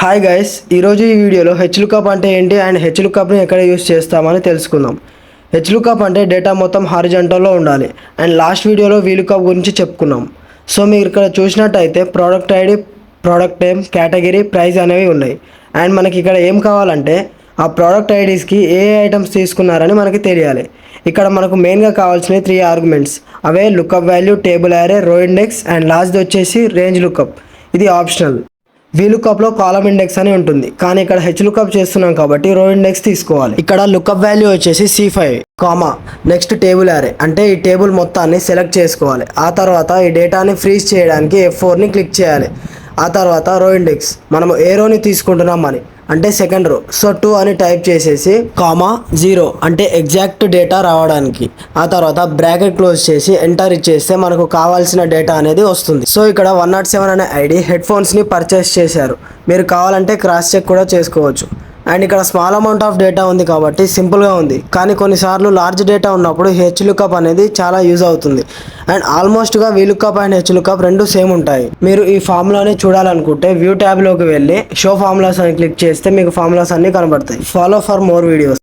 Hi guys, ఈరోజు ఈ వీడియోలో హెచ్లుకప్ అంటే ఏంటి అండ్ హెచ్లుకప్ని ఎక్కడ యూస్ చేస్తామని తెలుసుకుందాం. హెచ్లుకప్ అంటే డేటా మొత్తం హారిజంటల్లో ఉండాలి అండ్ లాస్ట్ వీడియోలో వీలుకప్ గురించి చెప్పుకున్నాం. సో మీరు ఇక్కడ చూసినట్టయితే product ID, product name, category, price అనేవి ఉన్నాయి. అండ్ మనకి ఇక్కడ ఏం కావాలంటే ఆ ప్రోడక్ట్ ఐడీస్కి ఏ ఐటమ్స్ తీసుకున్నారని మనకి తెలియాలి. ఇక్కడ మనకు మెయిన్గా కావాల్సినవి 3 ఆర్గ్యుమెంట్స్. అవే lookup value, table array, row index and లాస్ట్ది వచ్చేసి రేంజ్ లుకప్. ఇది ఆప్షనల్. వీలుకప్లో కాలమ్ ఇండెక్స్ అని ఉంటుంది, కానీ ఇక్కడ హెచ్లుకప్ చేస్తున్నాం కాబట్టి రో ఇండెక్స్ తీసుకోవాలి. ఇక్కడ లుకప్ వాల్యూ వచ్చేసి C5 కామా నెక్స్ట్ టేబుల్ యారే, అంటే ఈ టేబుల్ మొత్తాన్ని సెలెక్ట్ చేసుకోవాలి. ఆ తర్వాత ఈ డేటాని ఫ్రీజ్ చేయడానికి F4ని క్లిక్ చేయాలి. ఆ తర్వాత రో ఇండెక్స్, మనము ఏ రోని తీసుకుంటున్నాం అని, అంటే సెకండ్ రో. సో 2 అని టైప్ చేసేసి కామా 0 అంటే ఎగ్జాక్ట్ డేటా రావడానికి. ఆ తర్వాత బ్రాకెట్ క్లోజ్ చేసి ఎంటర్ ఇచ్చేస్తే మనకు కావాల్సిన డేటా అనేది వస్తుంది. సో ఇక్కడ 107 అనే ఐడి హెడ్ ఫోన్స్ని పర్చేస్ చేశారు. మీరు కావాలంటే క్రాస్ చెక్ కూడా చేసుకోవచ్చు. అండ్ ఇక్కడ స్మాల్ అమౌంట్ ఆఫ్ డేటా ఉంది కాబట్టి సింపుల్గా ఉంది, కానీ కొన్నిసార్లు లార్జ్ డేటా ఉన్నప్పుడు హెచ్లుకప్ అనేది చాలా యూజ్ అవుతుంది. అండ్ ఆల్మోస్ట్గా వీలుకప్ అండ్ హెచ్లుకప్ రెండు సేమ్ ఉంటాయి. మీరు ఈ ఫార్ములాని చూడాలనుకుంటే వ్యూ ట్యాబ్లోకి వెళ్ళి షో ఫార్ములాస్ అని క్లిక్ చేస్తే మీకు ఫార్ములాస్ అన్నీ కనబడతాయి. Follow for more videos.